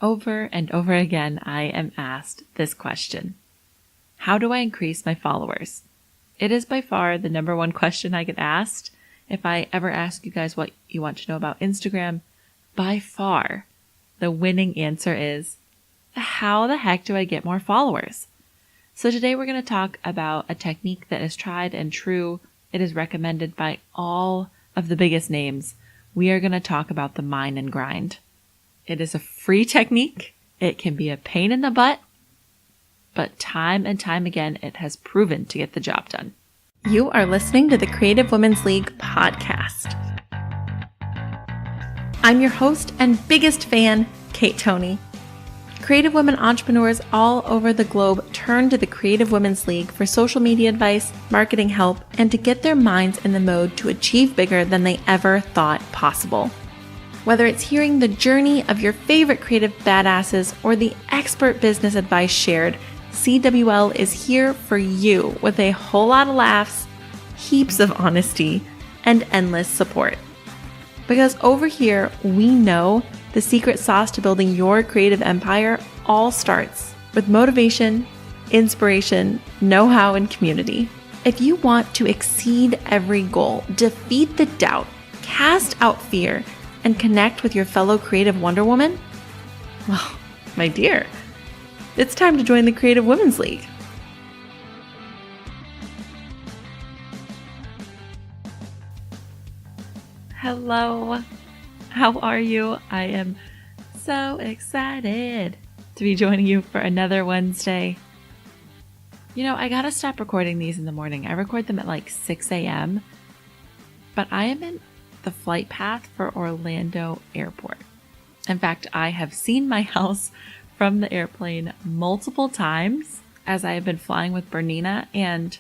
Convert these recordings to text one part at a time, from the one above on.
Over and over again, I am asked this question. How do I increase my followers? It is by far the number one question I get asked. If I ever ask you guys what you want to know about Instagram, by far, the winning answer is, how the heck do I get more followers? So today we're going to talk about a technique that is tried and true. It is recommended by all of the biggest names. We are going to talk about the mine and grind. It is a free technique. It can be a pain in the butt, but time and time again, it has proven to get the job done. You are listening to the Creative Women's League podcast. I'm your host and biggest fan, Kate Toney. Creative women entrepreneurs all over the globe turn to the Creative Women's League for social media advice, marketing help, and to get their minds in the mode to achieve bigger than they ever thought possible. Whether it's hearing the journey of your favorite creative badasses or the expert business advice shared, CWL is here for you with a whole lot of laughs, heaps of honesty, and endless support. Because over here, we know the secret sauce to building your creative empire all starts with motivation, inspiration, know-how, and community. If you want to exceed every goal, defeat the doubt, cast out fear, and connect with your fellow creative Wonder Woman, well, my dear, it's time to join the Creative Women's League. Hello, how are you? I am so excited to be joining you for another Wednesday. You know, I gotta stop recording these in the morning. I record them at like 6 a.m., but I am in the flight path for Orlando Airport. In fact, I have seen my house from the airplane multiple times as I have been flying with Bernina, and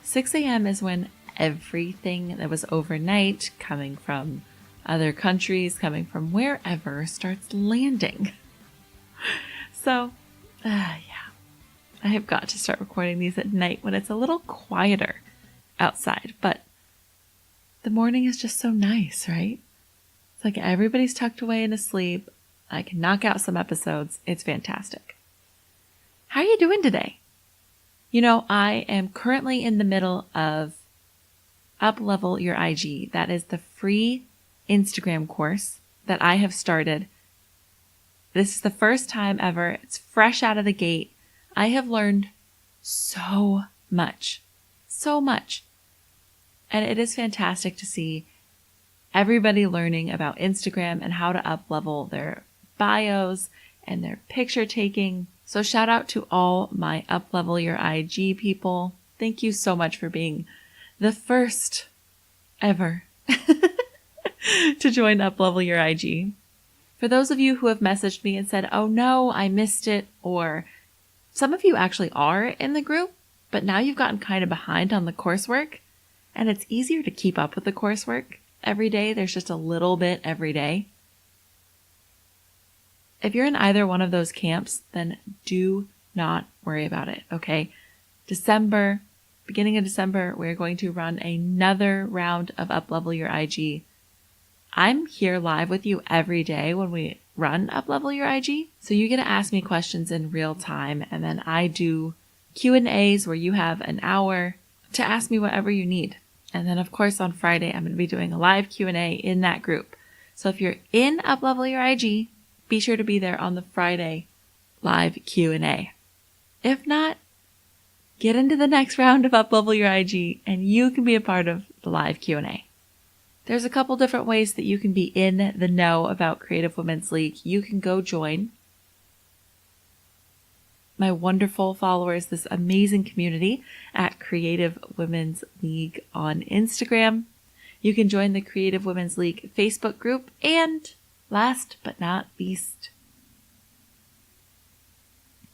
6 a.m. is when everything that was overnight, coming from other countries, coming from wherever, starts landing. So, yeah, I have got to start recording these at night when it's a little quieter outside, but the morning is just so nice, right? It's like everybody's tucked away and asleep. I can knock out some episodes. It's fantastic. How are you doing today? You know, I am currently in the middle of Uplevel Your IG. That is the free Instagram course that I have started. This is the first time ever. It's fresh out of the gate. I have learned so much. And it is fantastic to see everybody learning about Instagram and how to uplevel their bios and their picture taking. So shout out to all my Uplevel Your IG people. Thank you so much for being the first ever to join Uplevel Your IG. For those of you who have messaged me and said, oh no, I missed it, or some of you actually are in the group, but now you've gotten kind of behind on the coursework, and it's easier to keep up with the coursework every day. There's just a little bit every day. If you're in either one of those camps, then do not worry about it, okay? Beginning of December, we're going to run another round of Uplevel Your IG. I'm here live with you every day when we run Uplevel Your IG. So you get to ask me questions in real time, and then I do Q&As where you have an hour to ask me whatever you need. And then, of course, on Friday, I'm going to be doing a live Q&A in that group. So if you're in Uplevel Your IG, be sure to be there on the Friday live Q&A. If not, get into the next round of Uplevel Your IG, and you can be a part of the live Q&A. There's a couple different ways that you can be in the know about Creative Women's League. You can go join my wonderful followers, this amazing community at Creative Women's League on Instagram. You can join the Creative Women's League Facebook group. And last but not least,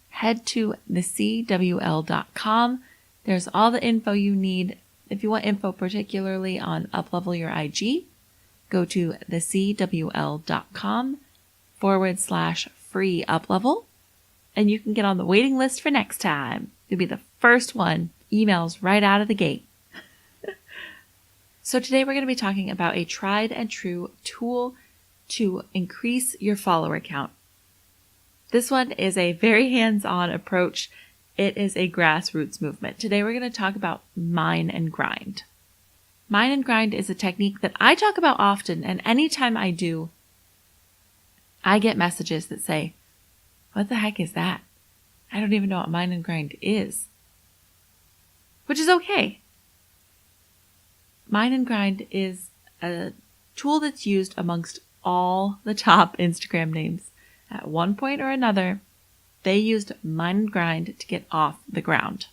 head to thecwl.com. There's all the info you need. If you want info particularly on Uplevel Your IG, go to thecwl.com/free uplevel, and you can get on the waiting list for next time. You'll be the first one, emails right out of the gate. So today we're going to be talking about a tried and true tool to increase your follower count. This one is a very hands-on approach. It is a grassroots movement. Today we're going to talk about mine and grind. Mine and grind is a technique that I talk about often, and anytime I do, I get messages that say, "What the heck is that? I don't even know what mine and grind is." Which is okay. Mine and grind is a tool that's used amongst all the top Instagram names. At one point or another, they used mine and grind to get off the ground.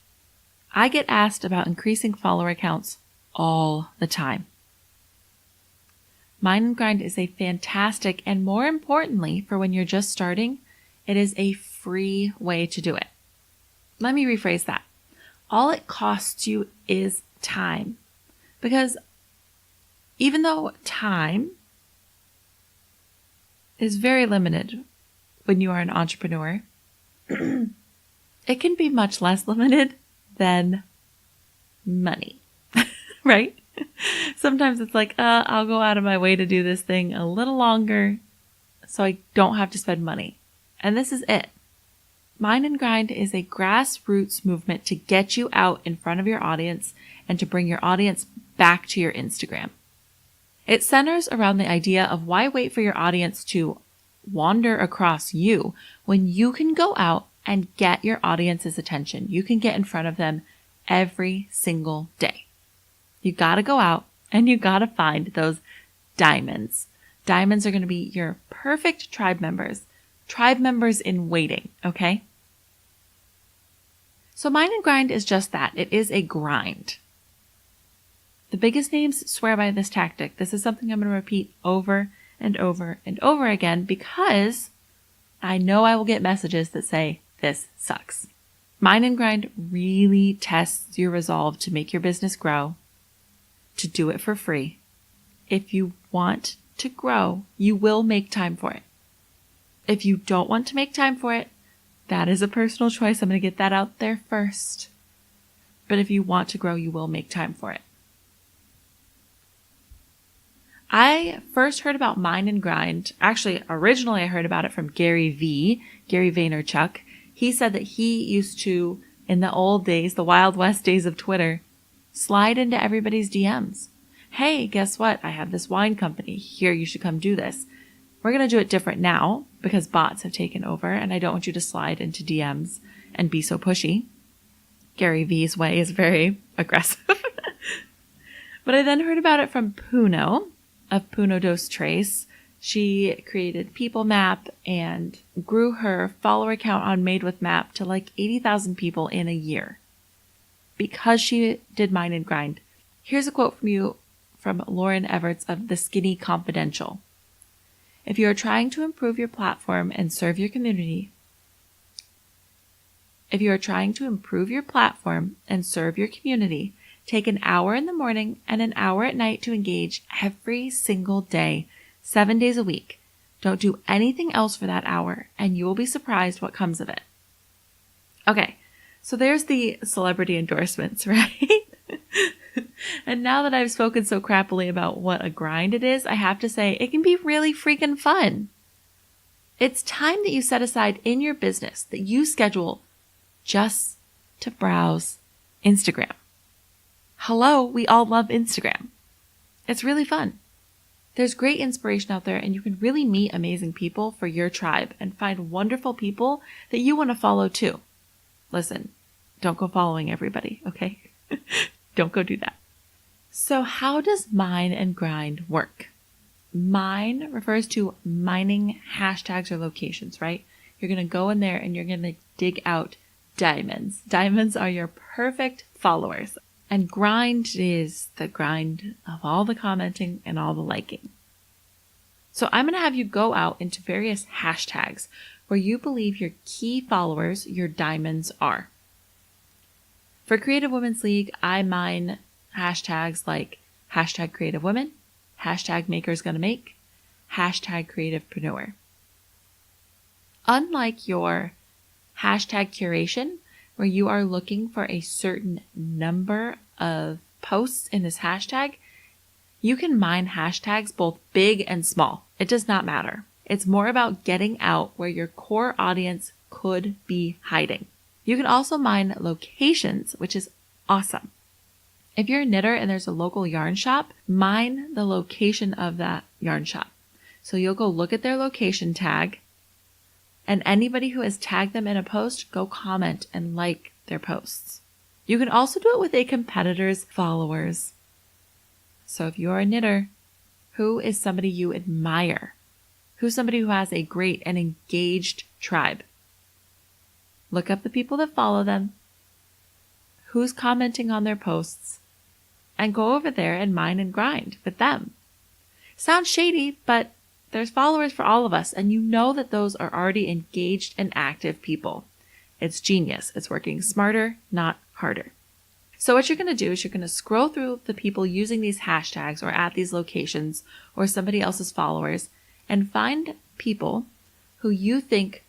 I get asked about increasing follower counts all the time. Mine and grind is a fantastic, and more importantly, for when you're just starting, it is a free way to do it. Let me rephrase that. All it costs you is time. Because even though time is very limited when you are an entrepreneur, it can be much less limited than money, right? Sometimes it's like, I'll go out of my way to do this thing a little longer so I don't have to spend money. And this is it. Mine and grind is a grassroots movement to get you out in front of your audience and to bring your audience back to your Instagram. It centers around the idea of why wait for your audience to wander across you when you can go out and get your audience's attention. You can get in front of them every single day. You gotta go out and you gotta find those diamonds. Diamonds are gonna be your perfect tribe members in waiting, okay? So mine and grind is just that. It is a grind. The biggest names swear by this tactic. This is something I'm going to repeat over and over and over again because I know I will get messages that say, this sucks. Mine and grind really tests your resolve to make your business grow, to do it for free. If you want to grow, you will make time for it. If you don't want to make time for it, that is a personal choice. I'm going to get that out there first. But if you want to grow, you will make time for it. I first heard about mine and grind. Actually, originally I heard about it from Gary Vaynerchuk. He said that he used to, in the old days, the Wild West days of Twitter, slide into everybody's DMs. Hey, guess what? I have this wine company. Here, you should come do this. We're going to do it different now because bots have taken over and I don't want you to slide into DMs and be so pushy. Gary V's way is very aggressive. But I then heard about it from Puno of Puno Dos Tres. She created People Map and grew her follower count on Made with Map to like 80,000 people in a year because she did mine and grind. Here's a quote from Lauren Everts of The Skinny Confidential. If you are trying to improve your platform and serve your community, take an hour in the morning and an hour at night to engage every single day, 7 days a week. Don't do anything else for that hour, and you will be surprised what comes of it. Okay, so there's the celebrity endorsements, right? And now that I've spoken so crappily about what a grind it is, I have to say it can be really freaking fun. It's time that you set aside in your business that you schedule just to browse Instagram. Hello, we all love Instagram. It's really fun. There's great inspiration out there and you can really meet amazing people for your tribe and find wonderful people that you want to follow too. Listen, don't go following everybody, okay? Don't go do that. So how does mine and grind work? Mine refers to mining hashtags or locations, right? You're going to go in there and you're going to dig out diamonds. Diamonds are your perfect followers. And grind is the grind of all the commenting and all the liking. So I'm going to have you go out into various hashtags where you believe your key followers, your diamonds, are. For Creative Women's League, I mine hashtags like hashtag Creative Women, hashtag Makers Gonna Make, hashtag Creativepreneur. Unlike your hashtag curation, where you are looking for a certain number of posts in this hashtag, you can mine hashtags both big and small. It does not matter. It's more about getting out where your core audience could be hiding. You can also mine locations, which is awesome. If you're a knitter and there's a local yarn shop, mine the location of that yarn shop. So you'll go look at their location tag, and anybody who has tagged them in a post, go comment and like their posts. You can also do it with a competitor's followers. So if you're a knitter, who is somebody you admire? Who's somebody who has a great and engaged tribe? Look up the people that follow them, who's commenting on their posts, and go over there and mine and grind with them. Sounds shady, but there's followers for all of us, and you know that those are already engaged and active people. It's genius. It's working smarter, not harder. So what you're going to do is you're going to scroll through the people using these hashtags or at these locations or somebody else's followers and find people who you think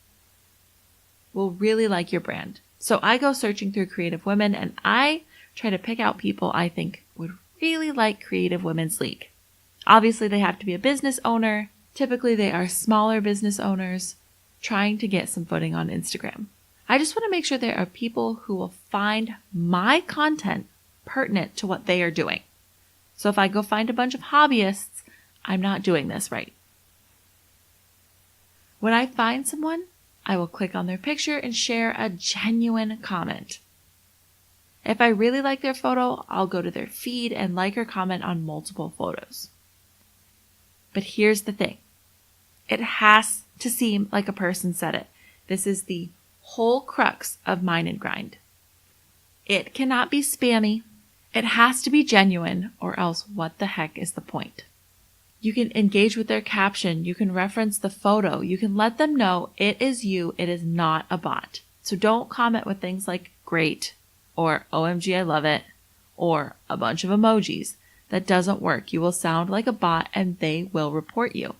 will really like your brand. So I go searching through Creative Women and I try to pick out people I think would really like Creative Women's League. Obviously, they have to be a business owner. Typically, they are smaller business owners trying to get some footing on Instagram. I just want to make sure there are people who will find my content pertinent to what they are doing. So if I go find a bunch of hobbyists, I'm not doing this right. When I find someone, I will click on their picture and share a genuine comment. If I really like their photo, I'll go to their feed and like or comment on multiple photos. But here's the thing. It has to seem like a person said it. This is the whole crux of Mine and Grind. It cannot be spammy. It has to be genuine, or else what the heck is the point? You can engage with their caption. You can reference the photo. You can let them know it is you. It is not a bot. So don't comment with things like great or OMG, I love it, or a bunch of emojis. That doesn't work. You will sound like a bot and they will report you.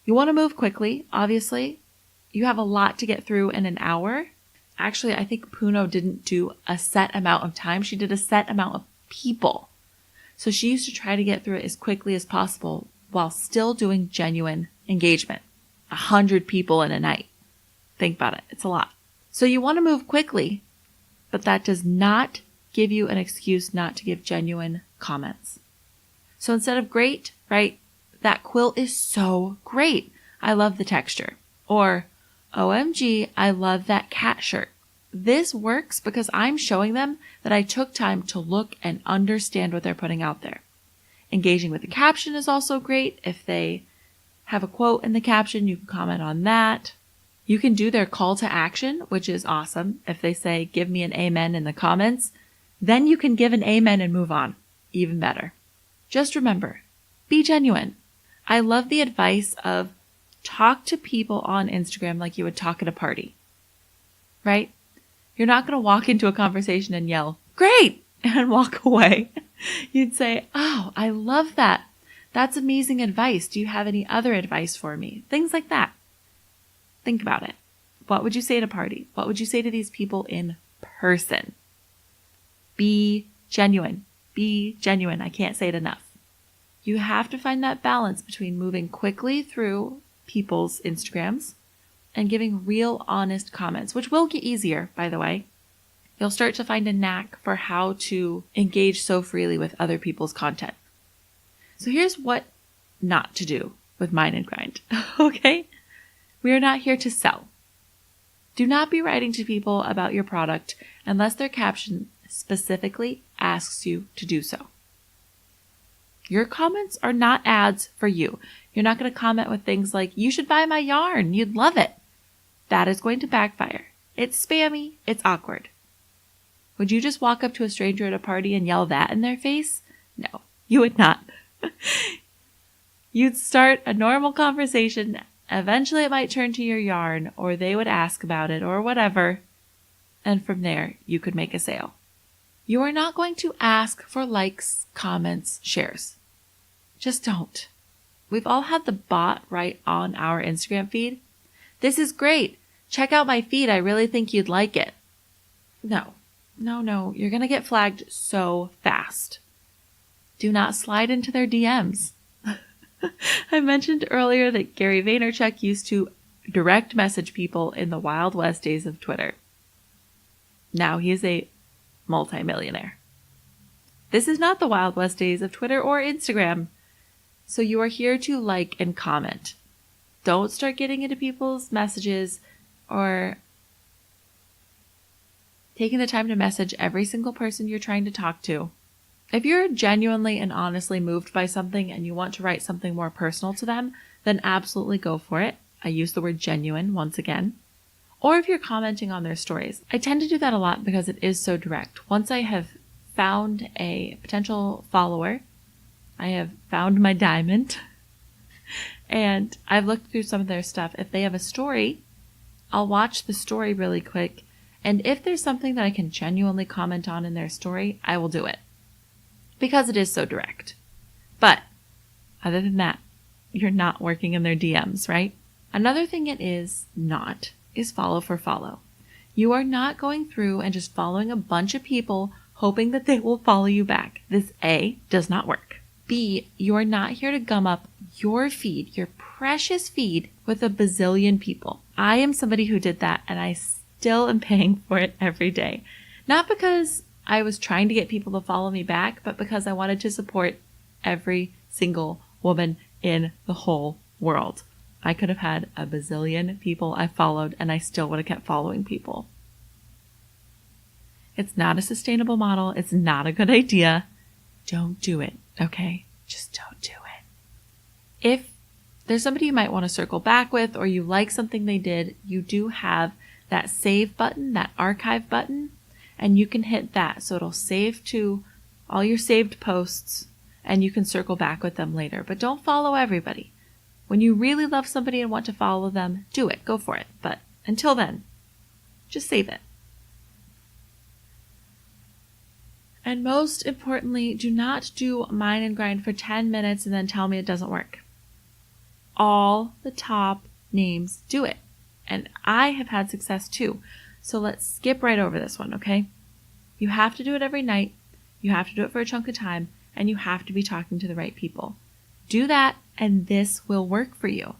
You want to move quickly, obviously. You have a lot to get through in an hour. Actually, I think Puno didn't do a set amount of time. She did a set amount of people. So she used to try to get through it as quickly as possible while still doing genuine engagement. 100 people in a night. Think about it. It's a lot. So you want to move quickly, but that does not give you an excuse not to give genuine comments. So instead of great, right? That quilt is so great. I love the texture. Or, OMG, I love that cat shirt. This works because I'm showing them that I took time to look and understand what they're putting out there. Engaging with the caption is also great. If they have a quote in the caption, you can comment on that. You can do their call to action, which is awesome. If they say, give me an amen in the comments, then you can give an amen and move on. Even better. Just remember, be genuine. I love the advice of talk to people on Instagram like you would talk at a party, right? You're not going to walk into a conversation and yell, great, and walk away. You'd say, oh, I love that. That's amazing advice. Do you have any other advice for me? Things like that. Think about it. What would you say at a party? What would you say to these people in person? Be genuine. Be genuine. I can't say it enough. You have to find that balance between moving quickly through people's Instagrams and giving real honest comments, which will get easier, by the way. You'll start to find a knack for how to engage so freely with other people's content. So here's what not to do with Mine and Grind, okay? We are not here to sell. Do not be writing to people about your product unless their caption specifically asks you to do so. Your comments are not ads for you. You're not going to comment with things like, you should buy my yarn. You'd love it. That is going to backfire. It's spammy. It's awkward. Would you just walk up to a stranger at a party and yell that in their face? No, you would not. You'd start a normal conversation. Eventually it might turn to your yarn, or they would ask about it, or whatever. And from there, you could make a sale. You are not going to ask for likes, comments, shares. Just don't. We've all had the bot right on our Instagram feed. This is great. Check out my feed. I really think you'd like it. No. You're going to get flagged so fast. Do not slide into their DMs. I mentioned earlier that Gary Vaynerchuk used to direct message people in the Wild West days of Twitter. Now he is a multimillionaire. This is not the Wild West days of Twitter or Instagram. So you are here to like and comment. Don't start getting into people's messages or taking the time to message every single person you're trying to talk to. If you're genuinely and honestly moved by something and you want to write something more personal to them, then absolutely go for it. I use the word genuine once again. Or if you're commenting on their stories. I tend to do that a lot because it is so direct. Once I have found a potential follower, I have found my diamond, and I've looked through some of their stuff. If they have a story, I'll watch the story really quick. And if there's something that I can genuinely comment on in their story, I will do it. Because it is so direct. But other than that, you're not working in their DMs, right? Another thing it is not is follow for follow. You are not going through and just following a bunch of people hoping that they will follow you back. This A, does not work. B, you are not here to gum up your feed, your precious feed, with a bazillion people. I am somebody who did that, and I still am paying for it every day. Not because I was trying to get people to follow me back, but because I wanted to support every single woman in the whole world. I could have had a bazillion people I followed, and I still would have kept following people. It's not a sustainable model. It's not a good idea. Don't do it, okay? Just don't do it. If there's somebody you might want to circle back with, or you like something they did, you do have that save button, that archive button, and you can hit that. So it'll save to all your saved posts, and you can circle back with them later. But don't follow everybody. When you really love somebody and want to follow them, do it. Go for it. But until then, just save it. And most importantly, do not do mine and grind for 10 minutes and then tell me it doesn't work. All the top names do it. And I have had success too. So let's skip right over this one, okay? You have to do it every night. You have to do it for a chunk of time. And you have to be talking to the right people. Do that, and this will work for you.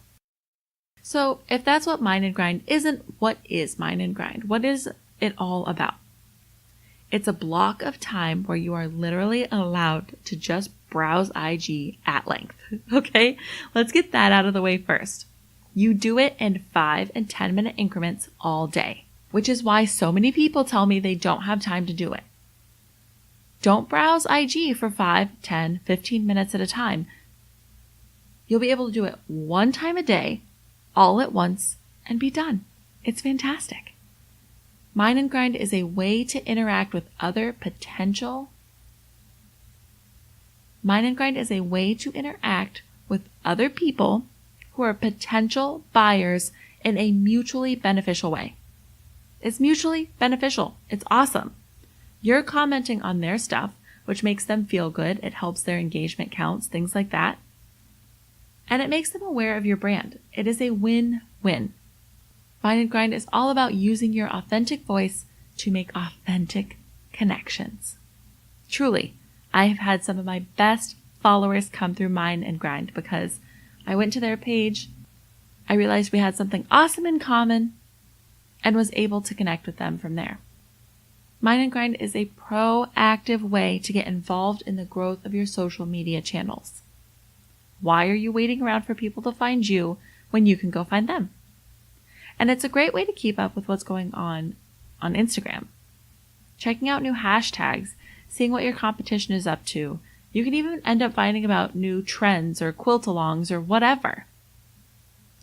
So if that's what mine and grind isn't, what is mine and grind? What is it all about? It's a block of time where you are literally allowed to just browse IG at length. Okay? Let's get that out of the way first. You do it in 5 and 10 minute increments all day, which is why so many people tell me they don't have time to do it. Don't browse IG for 5, 10, 15 minutes at a time. You'll be able to do it one time a day, all at once, and be done. It's fantastic. Mine and grind is a way to interact with other potential. Mine and grind is a way to interact with other people who are potential buyers in a mutually beneficial way. It's mutually beneficial. It's awesome. You're commenting on their stuff, which makes them feel good. It helps their engagement counts, things like that. And it makes them aware of your brand. It is a win-win. Mine and grind is all about using your authentic voice to make authentic connections. Truly, I have had some of my best followers come through mine and grind because I went to their page, I realized we had something awesome in common, and was able to connect with them from there. Mine and grind is a proactive way to get involved in the growth of your social media channels. Why are you waiting around for people to find you when you can go find them? And it's a great way to keep up with what's going on Instagram. Checking out new hashtags, seeing what your competition is up to. You can even end up finding about new trends or quilt-alongs or whatever.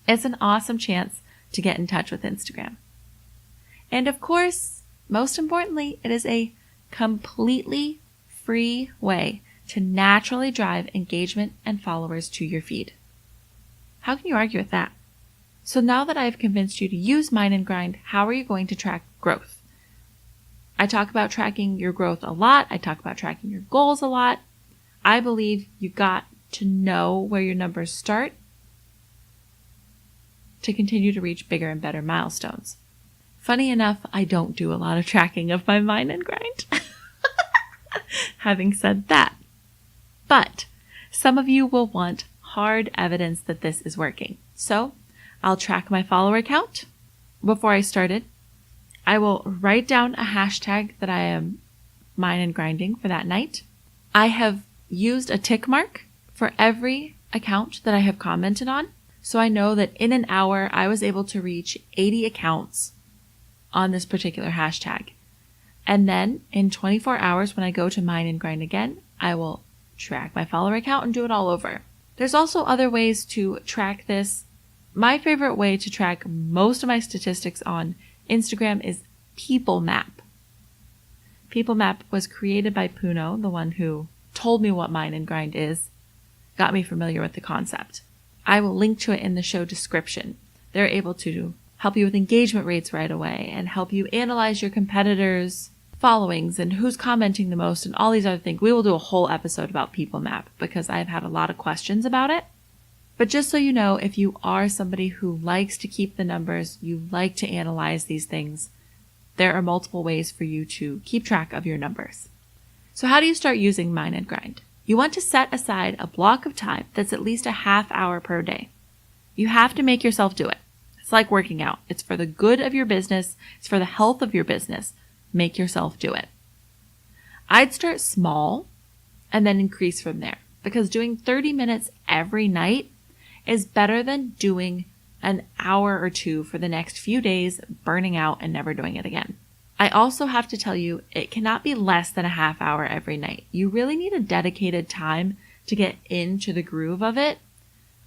It's an awesome chance to get in touch with Instagram. And of course, most importantly, it is a completely free way to naturally drive engagement and followers to your feed. How can you argue with that? So now that I've convinced you to use mine and grind, how are you going to track growth? I talk about tracking your growth a lot. I talk about tracking your goals a lot. I believe you got to know where your numbers start to continue to reach bigger and better milestones. Funny enough, I don't do a lot of tracking of my mine and grind. Having said that, but some of you will want hard evidence that this is working. So I'll track my follower count. Before I started, I will write down a hashtag that I am mine and grinding for that night. I have used a tick mark for every account that I have commented on. So I know that in an hour, I was able to reach 80 accounts on this particular hashtag. And then in 24 hours, when I go to mine and grind again, I will track my follower account and do it all over. There's also other ways to track this. My favorite way to track most of my statistics on Instagram is People Map. People Map was created by Puno, the one who told me what mine and grind is, got me familiar with the concept. I will link to it in the show description. They're able to help you with engagement rates right away and help you analyze your competitors' followings and who's commenting the most and all these other things. We will do a whole episode about People Map because I've had a lot of questions about it. But just so you know, if you are somebody who likes to keep the numbers, you like to analyze these things, there are multiple ways for you to keep track of your numbers. So how do you start using mine and grind? You want to set aside a block of time that's at least a half hour per day. You have to make yourself do it. It's like working out. It's for the good of your business. It's for the health of your business. Make yourself do it. I'd start small and then increase from there because doing 30 minutes every night is better than doing an hour or two for the next few days, burning out and never doing it again. I also have to tell you, it cannot be less than a half hour every night. You really need a dedicated time to get into the groove of it.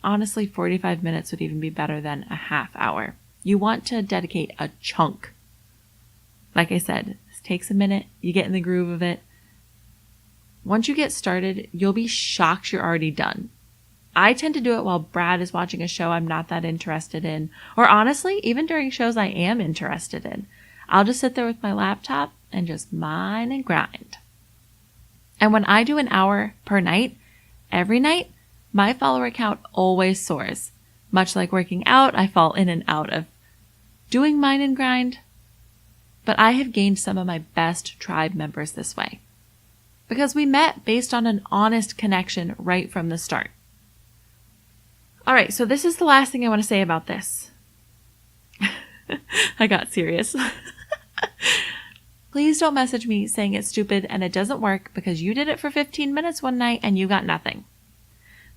Honestly, 45 minutes would even be better than a half hour. You want to dedicate a chunk. Like I said, this takes a minute. You get in the groove of it. Once you get started, you'll be shocked you're already done. I tend to do it while Brad is watching a show I'm not that interested in. Or honestly, even during shows I am interested in. I'll just sit there with my laptop and just mine and grind. And when I do an hour per night, every night, my follower count always soars. Much like working out, I fall in and out of doing mine and grind. But I have gained some of my best tribe members this way. Because we met based on an honest connection right from the start. All right, so this is the last thing I want to say about this. I got serious. Please don't message me saying it's stupid and it doesn't work because you did it for 15 minutes one night and you got nothing.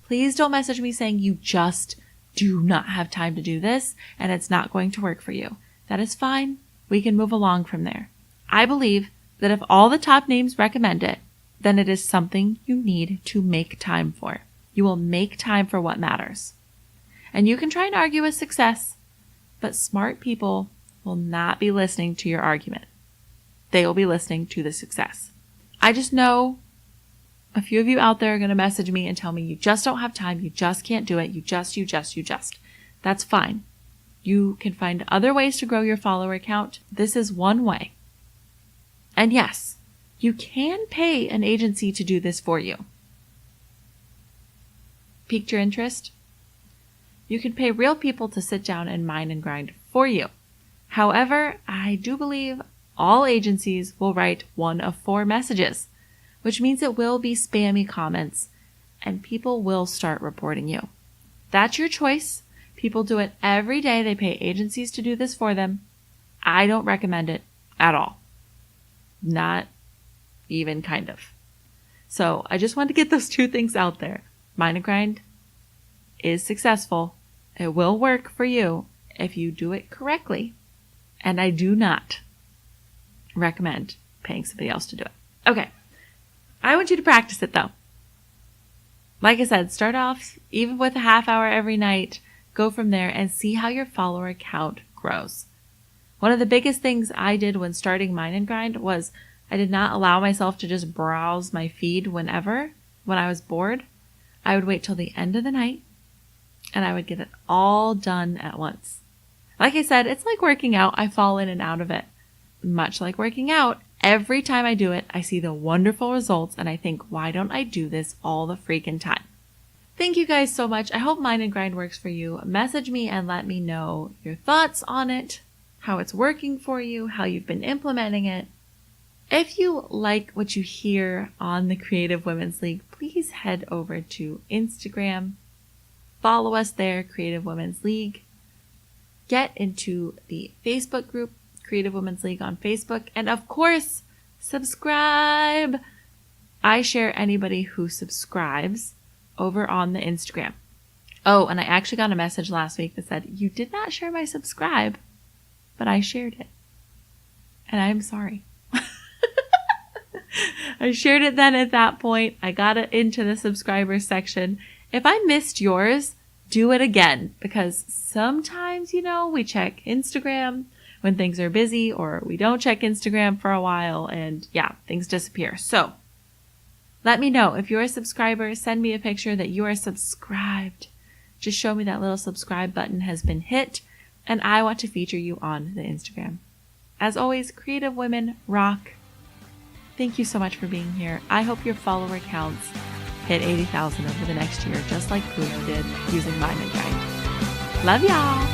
Please don't message me saying you just do not have time to do this and it's not going to work for you. That is fine. We can move along from there. I believe that if all the top names recommend it, then it is something you need to make time for. You will make time for what matters. And you can try and argue with success, but smart people will not be listening to your argument. They will be listening to the success. I just know a few of you out there are going to message me and tell me you just don't have time, you just can't do it, you just. That's fine. You can find other ways to grow your follower count. This is one way. And yes, you can pay an agency to do this for you. Piqued your interest? You can pay real people to sit down and mine and grind for you. However, I do believe all agencies will write one of 4 messages, which means it will be spammy comments and people will start reporting you. That's your choice. People do it every day. They pay agencies to do this for them. I don't recommend it at all. Not even kind of. So I just wanted to get those 2 things out there. Mine and grind is successful. It will work for you if you do it correctly. And I do not recommend paying somebody else to do it. Okay. I want you to practice it though. Like I said, start off even with a half hour every night. Go from there and see how your follower count grows. One of the biggest things I did when starting Mine and Grind was I did not allow myself to just browse my feed when I was bored. I would wait till the end of the night and I would get it all done at once. Like I said, it's like working out. I fall in and out of it. Much like working out, every time I do it, I see the wonderful results and I think, why don't I do this all the freaking time? Thank you guys so much. I hope Mine and Grind works for you. Message me and let me know your thoughts on it, how it's working for you, how you've been implementing it. If you like what you hear on the Creative Women's League, please head over to Instagram follow us there, Creative Women's League. Get into the Facebook group, Creative Women's League on Facebook. And of course, subscribe. I share anybody who subscribes over on the Instagram. Oh, and I actually got a message last week that said, you did not share my subscribe, but I shared it. And I'm sorry. I shared it then at that point. I got it into the subscribers section. If I missed yours, do it again, because sometimes, we check Instagram when things are busy, or we don't check Instagram for a while and things disappear. So let me know if you're a subscriber. Send me a picture that you are subscribed. Just show me that little subscribe button has been hit, and I want to feature you on the Instagram. As always, creative women rock. Thank you so much for being here. I hope your follower counts hit 80,000 over the next year, just like Kuno did using my guide. Love y'all.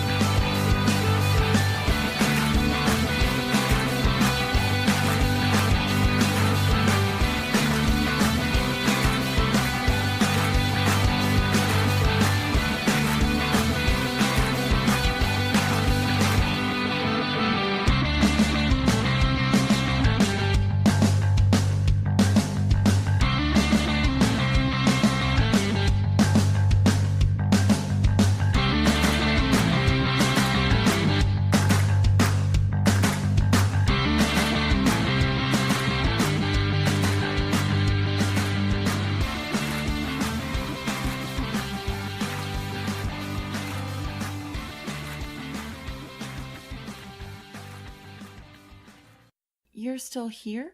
You're still here?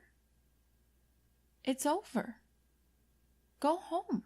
It's over. Go home.